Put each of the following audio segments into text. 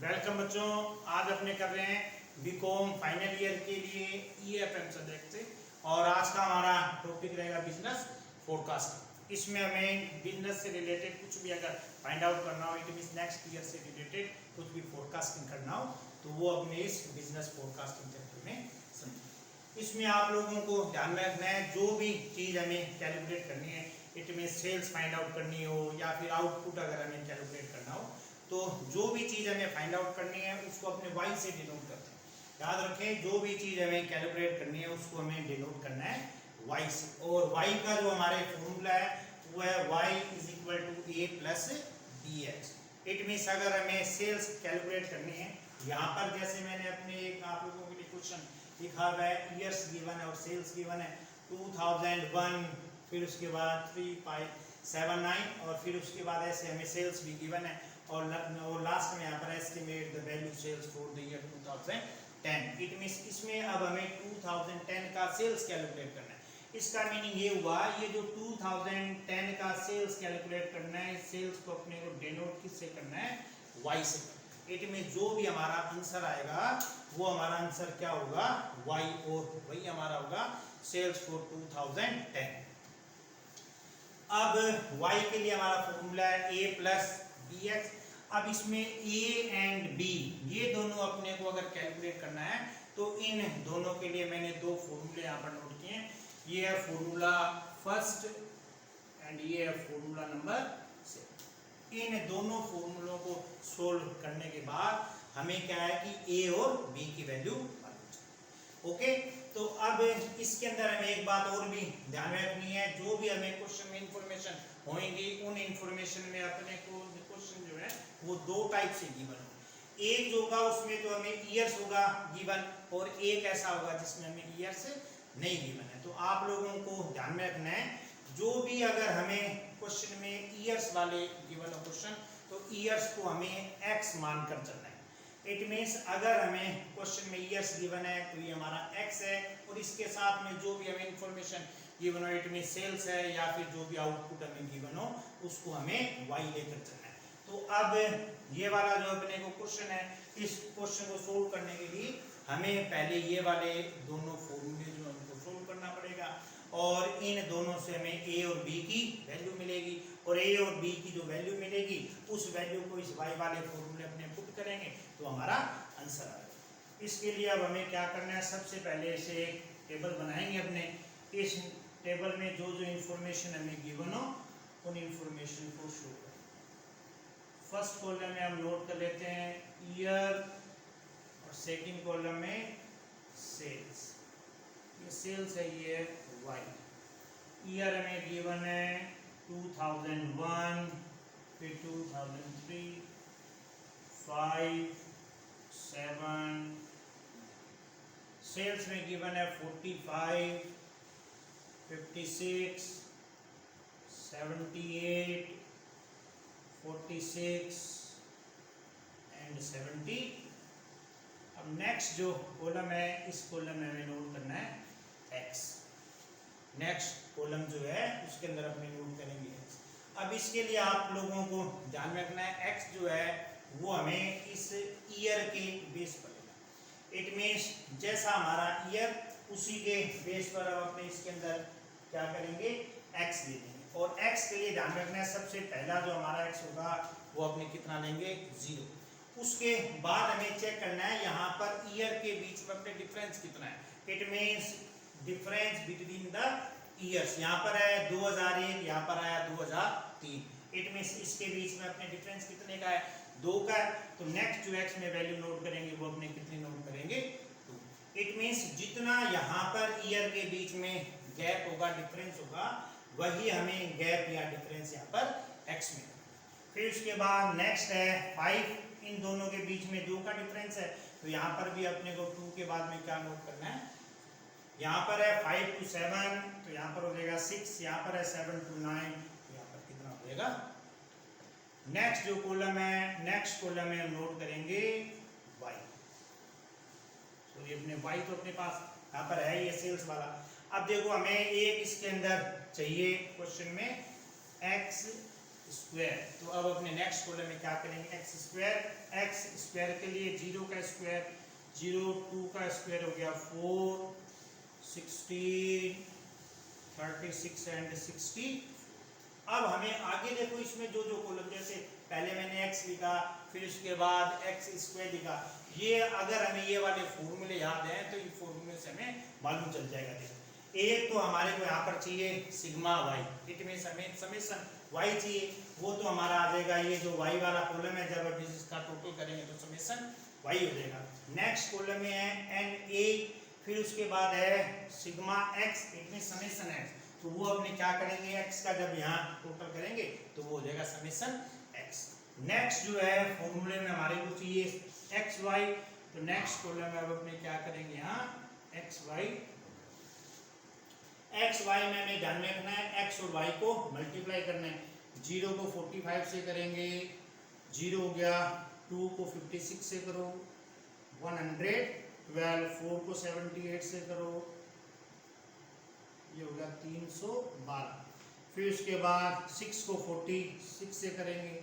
Welcome बच्चों, आज अपने कर रहे हैं बीकॉम फाइनल ईयर के लिए ईएफएम सब्जेक्ट से। और आज का हमारा टॉपिक रहेगा बिजनेस फोरकास्टिंग। इसमें हमें बिजनेस से रिलेटेड कुछ भी अगर फाइंड आउट करना हो, इट मींस नेक्स्ट ईयर से रिलेटेड कुछ भी फोरकास्टिंग करना हो तो वो अपने इस बिजनेस फोरकास्टिंग चैप्टर में समझें। इसमें आप लोगों को ध्यान में रखना है, जो भी चीज़ हमें कैलकुलेट करनी है, it mean sales find out करनी हो या फिर आउटपुट अगर हमें कैलकुलेट करना हो, तो जो भी चीज़ हमें फाइंड आउट करनी है उसको अपने वाई से डिनोट करते हैं। याद रखें, जो भी चीज़ हमें कैलकुलेट करनी है उसको हमें डिनोट करना है वाई से। और वाई का जो हमारे फॉर्मूला है वो है y is equal to a plus b h. It means अगर हमें सेल्स कैलकुलेट करनी है, यहाँ पर जैसे मैंने अपने एक आप लोगों के लिए क्वेश्चन लिखा हुआ है, ईयर्स गिवन है और सेल्स गिवन है 2001, फिर उसके बाद 3579 और फिर उसके बाद ऐसे हमें सेल्स भी गिवन है और लास्ट में यहाँ पर estimate the value sales for the year 2010। It means इसमें अब हमें 2010 का सेल्स कैलकुलेट करना है। इसका मीनिंग ये हुआ, ये जो 2010 का सेल्स कैलकुलेट करना है, सेल्स को अपने को डिनोट किससे करना है, वाई से। इट मींस जो भी हमारा आंसर आएगा वो हमारा आंसर क्या होगा, वाई, और वही हमारा होगा सेल्स फॉर 2010। अब y के लिए हमारा फॉर्मूला है a प्लस बी एक्स। अब इसमें a एंड b ये दोनों अपने को अगर कैलकुलेट करना है तो इन दोनों के लिए मैंने दो फॉर्मूले यहाँ पर नोट किए हैं। ये है फॉर्मूला फर्स्ट एंड ये है फॉर्मूला नंबर सेकंड। इन दोनों फॉर्मूलों को सोल्व करने के बाद हमें क्या है कि a और b की वैल्यू ओके। तो अब इसके अंदर हमें एक बात और भी ध्यान में रखनी है, जो भी हमें क्वेश्चन में इंफॉर्मेशन होंगी उन इंफॉर्मेशन में अपने को क्वेश्चन जो है वो दो टाइप से गिवन हो। एक जो होगा उसमें तो हमें ईयर्स होगा गिवन, और एक ऐसा होगा जिसमें हमें ईयर्स नहीं गिवन है। तो आप लोगों को ध्यान में रखना है, जो भी अगर हमें क्वेश्चन में ईयर्स वाले गिवन हो क्वेश्चन, तो ईयर्स को हमें एक्स मानकर चलना है। इट मीन्स अगर हमें क्वेश्चन में ईयर्स गिवन है तो ये हमारा x है, और इसके साथ में जो भी हमें इंफॉर्मेशन गिवन हो, इट मीन्स सेल्स है या फिर जो भी आउटपुट हमें गिवन हो उसको हमें y लेकर चलना है। तो अब ये वाला जो अपने को क्वेश्चन है, इस क्वेश्चन को सोल्व करने के लिए हमें पहले ये वाले दोनों फॉर्मूले जो हमको सोल्व करना पड़ेगा, और इन दोनों से हमें a और b की वैल्यू मिलेगी, और a और b की जो वैल्यू मिलेगी उस वैल्यू को इस y वाले फॉर्मूले अपने पुट करेंगे तो हमारा आंसर आएगा। इसके लिए अब हमें क्या करना है, सबसे पहले इसे एक टेबल बनाएंगे अपने। इस टेबल में जो जो इंफॉर्मेशन हमें गिवन हो उन इंफॉर्मेशन को शो करें। फर्स्ट कॉलम में हम नोट कर लेते हैं ईयर, और सेकंड कॉलम में सेल्स। ये सेल्स है, ये वाई। ईयर हमें गिवन है 2001, फिर 2003, 5, 7। सेल्स में गिवन है 45, 56, 78, 46 एंड 70। अब नेक्स्ट जो कॉलम है, इस कॉलम में हमें नोट करना है x। नेक्स्ट कॉलम जो है उसके अंदर अपने नोट करेंगे x। अब इसके लिए आप लोगों को ध्यान में रखना है, x जो है वो हमें इस ईयर के बेस पर लेना। इट मीन्स जैसा हमारा ईयर उसी के बेस पर अब अपने इसके अंदर क्या करेंगे, x ले लेंगे। और x के लिए ध्यान रखना है, सबसे पहला जो हमारा x होगा वो अपने कितना लेंगे, 0। उसके बाद हमें चेक करना है यहाँ पर ईयर के बीच में अपने डिफरेंस कितना है। It means difference between the years. यहाँ पर है 2001, यहाँ पर आया 2003। इट मीन्स इसके बीच में अपने डिफरेंस कितने का है, 2 का है। तो नेक्स्ट जो एक्स में वैल्यू नोट करेंगे वो अपने कितनी नोट करेंगे, 2। इट मीन्स जितना यहाँ पर ईयर के बीच में गैप होगा, डिफरेंस होगा, वही हमें गैप या डिफरेंस यहाँ पर एक्स में। फिर उसके बाद नेक्स्ट है 5, इन दोनों के बीच में 2 का डिफरेंस है, तो यहाँ पर भी अपने को 2 के बाद में क्या नोट करना है, यहाँ पर है 5 to 7, तो यहाँ पर हो जाएगा 6, यहाँ पर है 7 to 9, तो यहाँ पर कितना हो जाएगा। नेक्स्ट जो कॉलम है, नेक्स्ट कॉलम में हम नोट करेंगे y। तो ये अपने y तो अपने पास यहाँ पर है, ये सेल्स वाला। अब देखो हमें एक इसके अंदर चाहिए क्वेश्चन में x स्क्वायर। तो अब अपने नेक्स्ट कॉलम में क्या करेंगे, एक्स स्क्वायर के लिए 0 का स्क्वायर 0, 2 का स्क्वायर हो गया 4, 16, 36 एंड 60। अब हमें आगे देखो इसमें जो जो कॉलम, जैसे पहले मैंने x लिखा, फिर उसके बाद x स्क्वायर लिखा, ये अगर हमें ये वाले फॉर्मूले याद हैं तो इन फॉर्मूले से हमें मालूम चल जाएगा। देखो एक तो हमारे को यहाँ पर चाहिए सिग्मा y, इट मींस हमें समेशन y चाहिए, वो तो हमारा आ जाएगा ये जो y वाला कॉलम है, जब हम इसका टोटल करेंगे तो समेशन y हो जाएगा। नेक्स्ट कॉलम में है na, फिर उसके बाद है sigma x, it means summation x, तो वो अपने क्या करेंगे x का जब यहाँ टोटल करेंगे तो वो हो जाएगा समेशन x। नेक्स्ट जो है फॉर्मूले में हमारे को चाहिए xy, तो नेक्स्ट कॉलम में अब अपने क्या करेंगे यहाँ xy में हमें ध्यान में रखना है x और y को मल्टीप्लाई करना है। 0 को 45 से करेंगे 0 हो गया, 2 को 56 से करो 112, 4 को 78 से करो ये हो गया 312, फिर उसके बाद 6 को 46 से करेंगे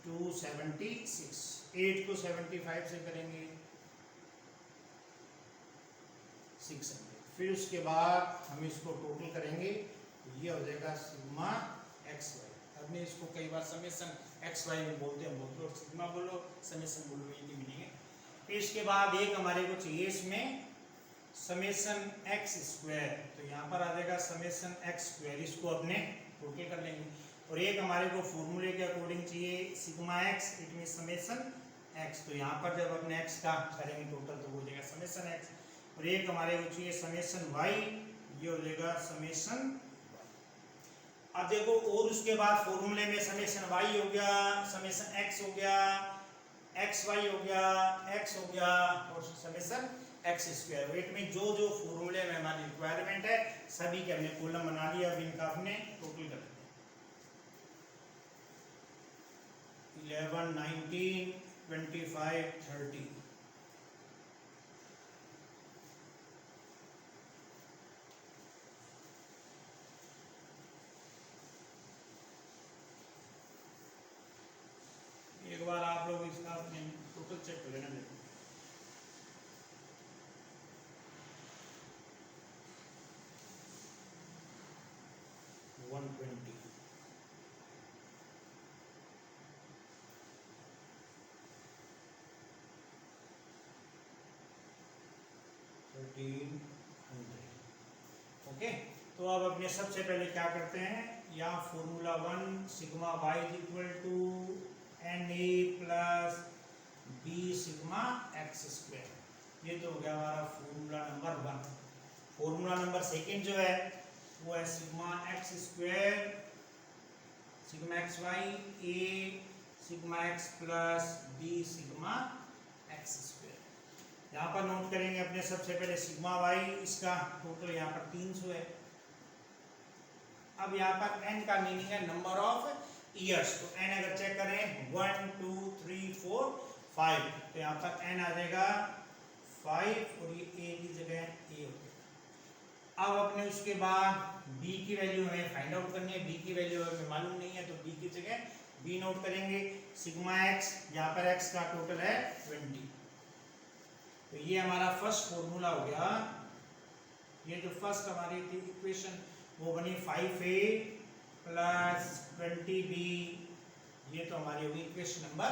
276, 8 को 75 से करेंगे 600, फिर उसके बाद हम इसको टोटल करेंगे तो ये हो जाएगा सिग्मा एक्स वाई। हमने इसको कई बार समेशन एक्स वाई में बोलते हैं, बोलो सिग्मा बोलो समेशन बोलो, ये मीनिंग है। फिर इसके बाद एक हमारे को चाहिए इसमें समेशन एक्स स्क्वायर, तो यहाँ पर आ जाएगा समेशन एक्स स्क्वायर, इसको अपने टोटल कर लेंगे। और एक हमारे को फॉर्मूले के अकॉर्डिंग चाहिए sigma x, it mean summation x, तो यहाँ पर जब अपने एक्स का करेंगे टोटल तो हो जाएगा समेशन एक्स। और एक हमारे को चाहिए समेशन वाई, ये हो जाएगा समेशन वाई। अब देखो और उसके बाद फॉर्मूले में समेशन वाई हो गया, समेशन एक्स हो गया, एक्स वाई हो गया, एक्स हो गया और समेशन एक्स स्क्वायर। वेट में जो जो फॉर्मूले में हमारी रिक्वायरमेंट है सभी के हमने कॉलम बना लिया, अब इनका हमने टोटल कर दिया 11, 19, 25, 30। एक बार आप लोग इसका अपने टोटल चेक कर लेना। देखो 120, 1300। ओके, तो अब अपने सबसे पहले क्या करते हैं, यहाँ formula 1 sigma y is equal to n a plus b sigma x square, ये तो हो गया हमारा formula number 1। Formula number second जो है वो है sigma x square sigma x y a sigma x plus b sigma x square. यहाँ पर नोट करेंगे अपने सबसे पहले सिग्मा वाई, इसका टोटल यहाँ पर 300 है। अब यहाँ पर n का मीनिंग है नंबर ऑफ ईयर्स, तो n अगर चेक करें 1, 2, 3, 4, 5, तो यहाँ पर n आ जाएगा 5 और ये a की जगह a हो गया। अब अपने उसके बाद b की वैल्यू हमें फाइंड आउट करनी है, b की वैल्यू हमें मालूम नहीं है तो b की जगह b नोट करेंगे। सिग्मा x, यहाँ पर x का टोटल है 20, तो ये हमारा फर्स्ट फॉर्मूला हो गया। ये जो फर्स्ट हमारी थी इक्वेशन वो बनी 5a प्लस 20b, ये तो हमारी होगी इक्वेशन नंबर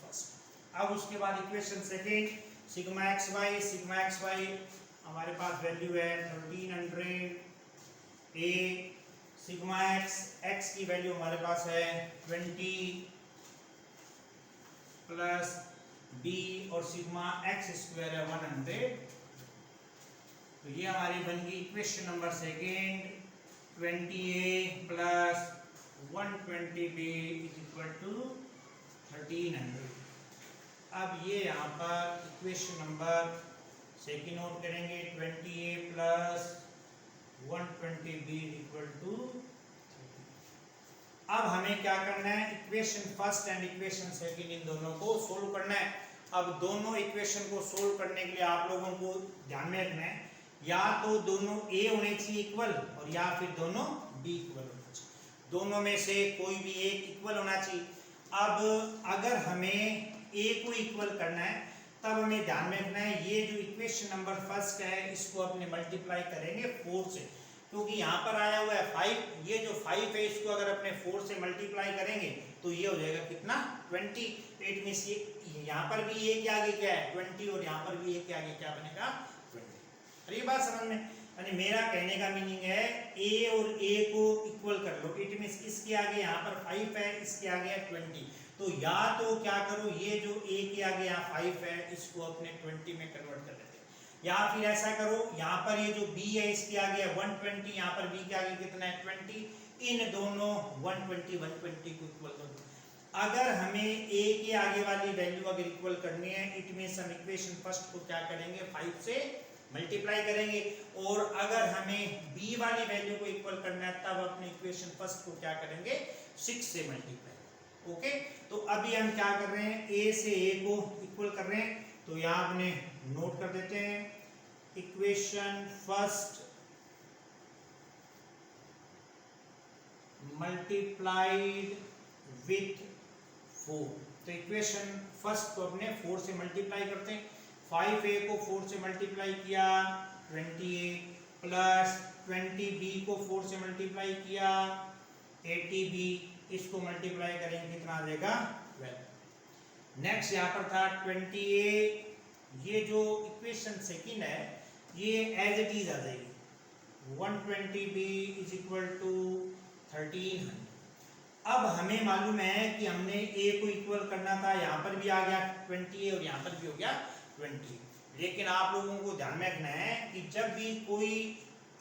फर्स्ट। अब उसके बाद equation second sigma x y हमारे पास वैल्यू है 1300, a सिग्मा एक्स की वैल्यू हमारे पास है 20 प्लस b और सिग्मा एक्स स्क्वायर है 100, तो ये हमारी बन गई equation number second 20a plus 120b is equal to 1300। अब ये यहाँ पर इक्वेशन नंबर सेकेंड नोट करेंगे 20a plus 120b equal to 30। अब हमें क्या करना है, equation first and equation second in दोनों को सोल्व करना है। अब दोनों इक्वेशन को सोल्व करने के लिए आप लोगों को ध्यान में रखना है या तो दोनों a होने चाहिए इक्वल और या फिर दोनों b इक्वल होने चाहिए। दोनों में से कोई भी एक इक्वल होना चाहिए। अब अगर हमें a को इक्वल करना है तब हमें ध्यान में रखना है ये जो इक्वेशन नंबर फर्स्ट है इसको अपने मल्टीप्लाई करेंगे 4 से, क्योंकि यहाँ पर आया हुआ है 5, ये जो 5 है इसको अगर अपने 4 से मल्टीप्लाई करेंगे तो ये हो जाएगा कितना 20। इट मींस ये यहाँ पर भी a के आगे क्या है 20 और यहाँ पर भी a के आगे क्या बनेगा 20। और ये बात समझ में, यानी मेरा कहने का मीनिंग है a और a को इक्वल कर लो। इट मींस इसके आगे यहाँ पर 5 है, इसके आगे है 20, तो या तो क्या करो ये जो a के आगे यहाँ 5 है इसको अपने 20 में कन्वर्ट कर लेते हैं, या फिर ऐसा करो यहाँ पर ये जो b है इसके आगे है 120, यहाँ पर b के आगे कितना है 20, इन दोनों 120 120 को इक्वल कर दो। अगर हमें a के आगे वाली वैल्यू अगर इक्वल करनी है इट मींस हम इक्वेशन फर्स्ट को क्या करेंगे 5 से मल्टीप्लाई करेंगे, और अगर हमें b वाली वैल्यू को इक्वल करना है तब अपने इक्वेशन फर्स्ट को क्या करेंगे 6 से मल्टीप्लाई। ओके, तो अभी हम क्या कर रहे हैं a से a को इक्वल कर रहे हैं, तो यहाँ अपने नोट कर देते हैं इक्वेशन फर्स्ट मल्टीप्लाइड विथ 4। तो इक्वेशन फर्स्ट को अपने 4 से मल्टीप्लाई करते हैं। 5a को 4 से मल्टीप्लाई किया 20a प्लस 20b को 4 से मल्टीप्लाई किया 80b, इसको मल्टीप्लाई करेंगे कितना आ जाएगा 12। नेक्स्ट यहाँ पर था 20a, ये जो इक्वेशन सेकंड है ये एज इट इज आ जाएगी 120b इज इक्वल टू 1300। अब हमें मालूम है कि हमने a को इक्वल करना था, यहाँ पर भी आ गया 20a और यहाँ पर भी हो गया 20, लेकिन आप लोगों को ध्यान में रखना है कि जब भी कोई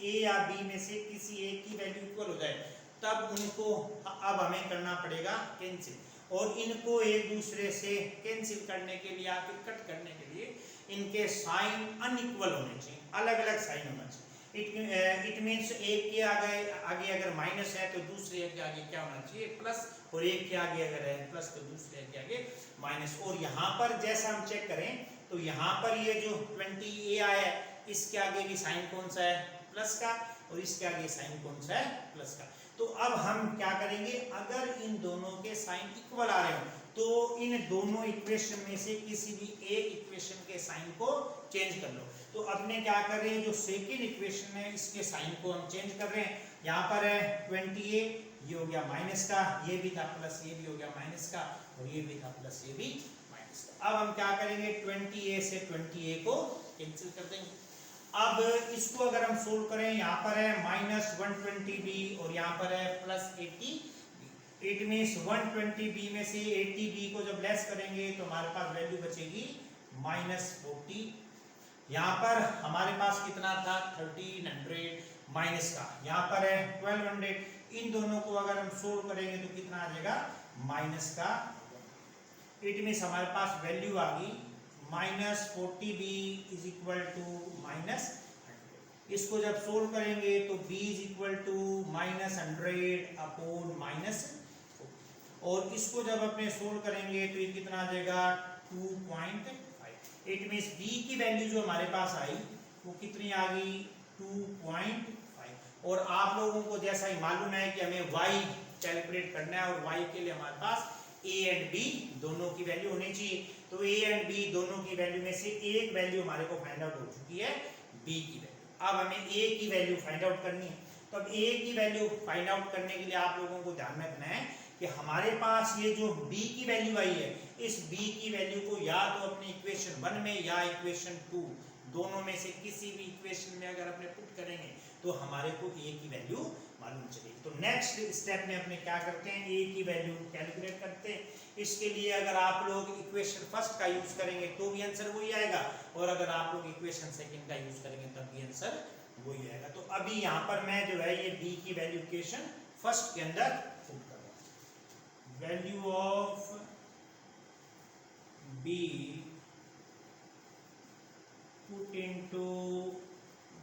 a या b में से किसी एक की वैल्यू इक्वल हो जाए तब उनको अब हमें करना पड़ेगा कैंसिल, और इनको एक दूसरे से कैंसिल करने के लिए या फिर कट करने के लिए इनके साइन अनइक्वल होने चाहिए, अलग अलग साइन होना चाहिए। इट मीन्स एक के आगे अगर माइनस है तो दूसरे एक के आगे क्या होना चाहिए प्लस, और एक के आगे अगर है प्लस तो दूसरे एक के आगे माइनस। और यहाँ पर जैसा हम चेक करें तो यहाँ पर ये जो 20a आया है इसके आगे भी साइन कौन सा है प्लस का, और इसके आगे साइन कौन सा है प्लस का। तो अब हम क्या करेंगे, अगर इन दोनों के साइन इक्वल आ रहे हो तो इन दोनों इक्वेशन में से किसी भी एक इक्वेशन के साइन को चेंज कर लो। तो अपने क्या कर रहे हैं, जो सेकेंड इक्वेशन है इसके साइन को हम चेंज कर रहे हैं। यहाँ पर है 20a, ये हो गया माइनस का, ये भी था प्लस, ये भी हो गया माइनस का, और ये भी था प्लस, ये भी माइनस का। अब हम क्या करेंगे 20a से 20a को कैंसिल कर देंगे। अब इसको अगर हम सोल्व करें, यहाँ पर है माइनस 120b और यहाँ पर है plus 80b। It means 120b में से 80b को जब लेस करेंगे तो हमारे पास वैल्यू बचेगी माइनस 40। यहाँ पर हमारे पास कितना था 1300 माइनस का, यहाँ पर है 1200। इन दोनों को अगर हम सोल्व करेंगे तो कितना आ जाएगा माइनस का। इट मीन्स हमारे पास वैल्यू आ गई minus 40b is equal to minus 100। इसको जब सोल्व करेंगे तो b is equal to minus 100 upon minus 4, और इसको जब अपने सोल्व करेंगे तो ये कितना आ जाएगा 2.5। इट मीन्स b की वैल्यू जो हमारे पास आई वो कितनी आ गई 2.5। और आप लोगों को जैसा ही मालूम है कि हमें y कैलकुलेट करना है, और y के लिए हमारे पास a एंड b दोनों की वैल्यू होनी चाहिए। तो a एंड b दोनों की वैल्यू में से एक वैल्यू हमारे को फाइंड आउट हो चुकी है b की वैल्यू। अब हमें a की वैल्यू फाइंड आउट करनी है। तो अब a की वैल्यू फाइंड आउट करने के लिए आप लोगों को ध्यान में रखना है कि हमारे पास ये जो b की वैल्यू आई है, इस b की वैल्यू को या तो अपने इक्वेशन 1 में या इक्वेशन 2 दोनों में से किसी भी इक्वेशन में अगर अपने पुट करेंगे तो हमारे को a की वैल्यू मालूम चलेगी। तो नेक्स्ट स्टेप में अपने क्या करते हैं, a की वैल्यू कैलकुलेट करते हैं। इसके लिए अगर आप लोग इक्वेशन फर्स्ट का यूज करेंगे तो भी आंसर वही आएगा, और अगर आप लोग इक्वेशन सेकंड का यूज करेंगे तब भी आंसर वही आएगा। तो अभी यहाँ पर मैं जो है ये b की वैल्यू इक्वेशन फर्स्ट के अंदर पुट कर रहा हूँ। Value of b put into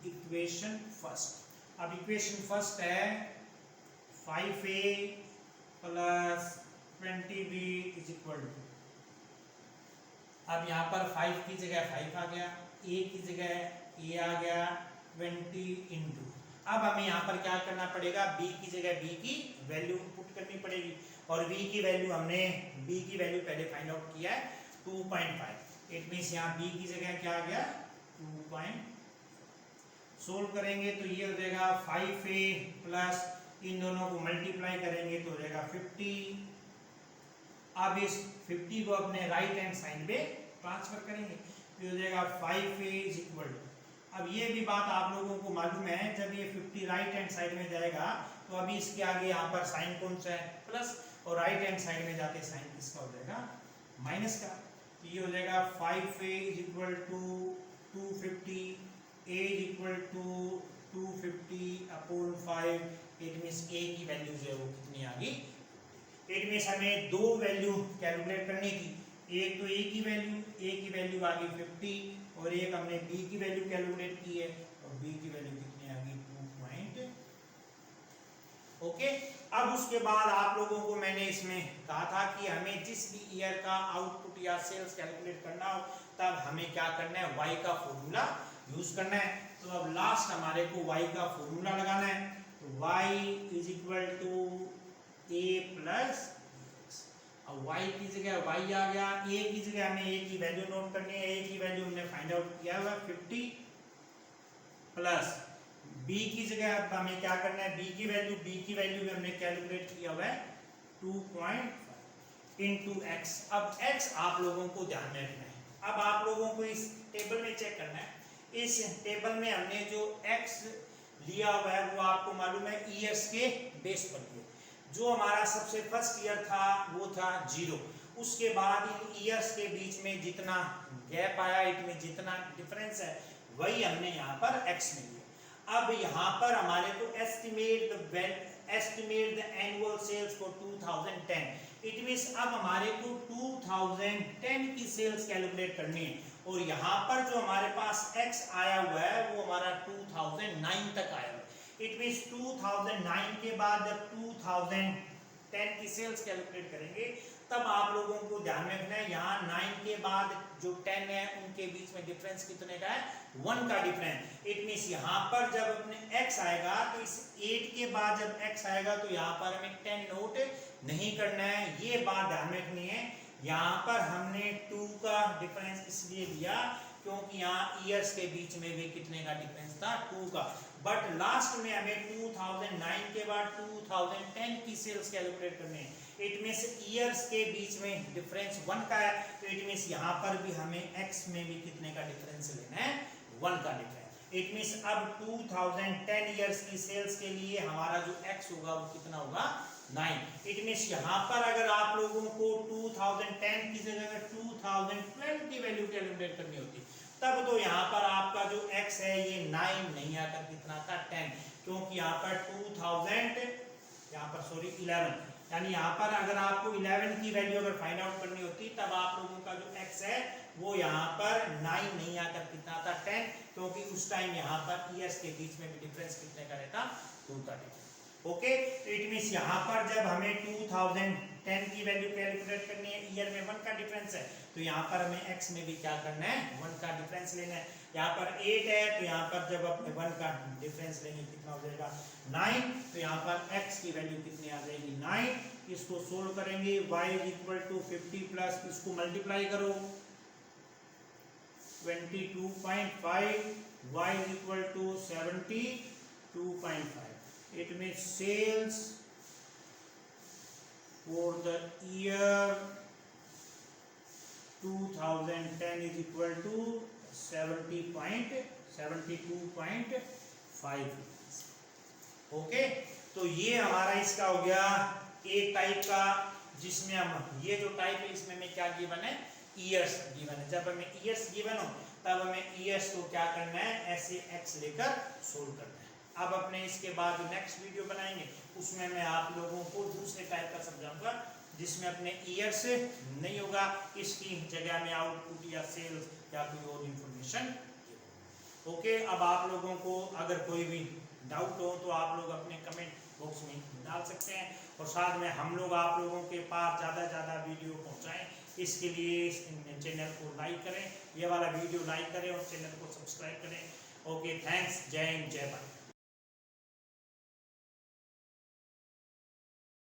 equation first. अब इक्वेशन फर्स्ट है 5a plus 20b is equal to, अब यहाँ पर 5 की जगह 5 आ गया, a की जगह a आ गया 20 इंटू, अब हमें यहाँ पर क्या करना पड़ेगा, b की जगह b की वैल्यू पुट करनी पड़ेगी और v की वैल्यू हमने b की वैल्यू पहले फाइंड आउट किया है 2.5। इट मींस यहाँ b की जगह क्या आ गया 2. सोल्व करेंगे तो ये हो जाएगा 5a प्लस इन दोनों को मल्टीप्लाई करेंगे तो हो जाएगा 50। अब इस 50 को अपने राइट हैंड साइड पे ट्रांसफर करेंगे तो हो जाएगा 5a इज इक्वल टू, अब ये भी बात आप लोगों को मालूम है, जब ये 50 राइट हैंड साइड में जाएगा तो अभी इसके आगे यहाँ पर साइन कौन सा है प्लस, और राइट हैंड साइड में जाते साइन किसका हो जाएगा माइनस का। तो ये हो जाएगा 5a is equal to 250, a is equal to 250 upon 5। It means a की वैल्यू जो है वो कितनी आ गई, इट मींस हमें दो वैल्यू कैलकुलेट करनी थी, एक तो a की वैल्यू आ गई 50 और एक हमने b की वैल्यू कैलकुलेट की है और b की वैल्यू कितनी आ गई 2. ओके, अब उसके बाद आप लोगों को मैंने इसमें कहा था कि हमें जिस भी ईयर का आउटपुट या सेल्स कैलकुलेट करना हो तब हमें क्या करना है, y का फॉर्मूला यूज करना है। तो अब लास्ट हमारे को y का फॉर्मूला लगाना है, तो y is equal to a plus, अब y की जगह y आ गया, a की जगह हमें a की वैल्यू नोट करनी है, a की वैल्यू हमने फाइंड आउट किया हुआ 50 प्लस b की जगह अब हमें क्या करना है, b की वैल्यू भी हमने कैलकुलेट किया हुआ है 2.5 इनटू x। अब x आप लोगों को ध्यान में रखना है, अब आप लोगों को इस टेबल में चेक करना है, इस टेबल में हमने जो x लिया हुआ है वो आपको मालूम है ईयर्स के बेस पर लिया, जो हमारा सबसे फर्स्ट ईयर था वो था 0, उसके बाद इन ईयर्स के बीच में जितना गैप आया, इनमें जितना डिफरेंस है वही हमने यहाँ पर x में लिया। अब यहाँ पर हमारे को estimate the annual sales for 2010, it means अब हमारे को 2010 की सेल्स कैलकुलेट करनी है और यहाँ पर जो हमारे पास x आया हुआ है वो हमारा 2009 तक आया हुआ है। इट मींस 2009 के बाद जब 2010 की सेल्स कैलकुलेट करेंगे तब आप लोगों को ध्यान में रखना है, यहाँ 9 के बाद जो 10 है उनके बीच में डिफरेंस कितने का है, 1 का डिफरेंस। इट मींस यहाँ पर जब अपने x आएगा तो इस 8 के बाद जब x आएगा तो यहाँ पर हमें 10 नोट नहीं करना है, ये बात ध्यान में रखनी है। यहाँ पर हमने 2 का डिफरेंस इसलिए लिया क्योंकि यहाँ ईयर्स के बीच में भी कितने का डिफरेंस था, 2 का, बट लास्ट में हमें 2009 के बाद 2010 की सेल्स कैलकुलेट करनी है। इट मींस ईयर्स के बीच में डिफरेंस 1 का है, तो इट मींस यहाँ पर भी हमें x में भी कितने का डिफरेंस लेना है, 1 का डिफरेंस। इट मींस अब 2010 ईयर्स की सेल्स के लिए हमारा जो x होगा वो कितना होगा, 9। इट मींस यहाँ पर अगर आप लोगों को 2010 की जगह 2012 की वैल्यू कैलकुलेट करनी होती तब तो यहाँ पर आपका जो x है ये 9 नहीं आकर कितना था, 10, क्योंकि यहाँ पर 11, यानी यहाँ पर अगर आपको 11 की वैल्यू अगर फाइंड आउट करनी होती तब आप लोगों का जो x है वो यहाँ पर 9 नहीं आकर कितना था, 10, क्योंकि उस टाइम यहाँ पर ईयर्स के बीच में भी डिफरेंस कितने का रहता, 2 का डिफरेंस। ओके, इट मींस यहाँ पर जब हमें 2010 की वैल्यू कैलकुलेट करनी है, ईयर में 1 का डिफरेंस है, तो यहाँ पर हमें x में भी क्या करना है, 1 का डिफरेंस लेना है। यहाँ पर 8 है तो यहाँ पर जब अपने 1 का डिफरेंस लेंगे कितना हो जाएगा, 9, तो यहाँ पर x की वैल्यू कितनी आ जाएगी, 9। इसको सोल्व करेंगे, y is equal to 50 plus इसको मल्टीप्लाई करो 22.5, y is equal to 72.5। It means sales for the year 2010 is equal to 72.5। Okay, तो ये हमारा इसका हो गया एक टाइप का, जिसमें हम ये जो टाइप है इसमें हमें क्या गिवन है, ईयर्स गिवन है। जब हमें ईयर्स गिवन हो तब हमें ईयर्स को क्या करना है, ऐसे एक्स लेकर सोल्व करना है। अब अपने इसके बाद जो नेक्स्ट वीडियो बनाएंगे उसमें मैं आप लोगों को दूसरे टाइप का समझाऊंगा जिसमें अपने ईयर्स नहीं होगा, इसकी जगह में आउटपुट या सेल्स या कोई और इंफॉर्मेशन। ओके, अब आप लोगों को अगर कोई भी डाउट हो तो आप लोग अपने कमेंट बॉक्स में डाल सकते हैं और साथ में हम लोग आप लोगों के पास ज़्यादा ज़्यादा वीडियो पहुंचाएं, इसके लिए इस चैनल को लाइक करें, ये वाला वीडियो लाइक करें और चैनल को सब्सक्राइब करें। ओके, थैंक्स, जय हिंद, जय भारत।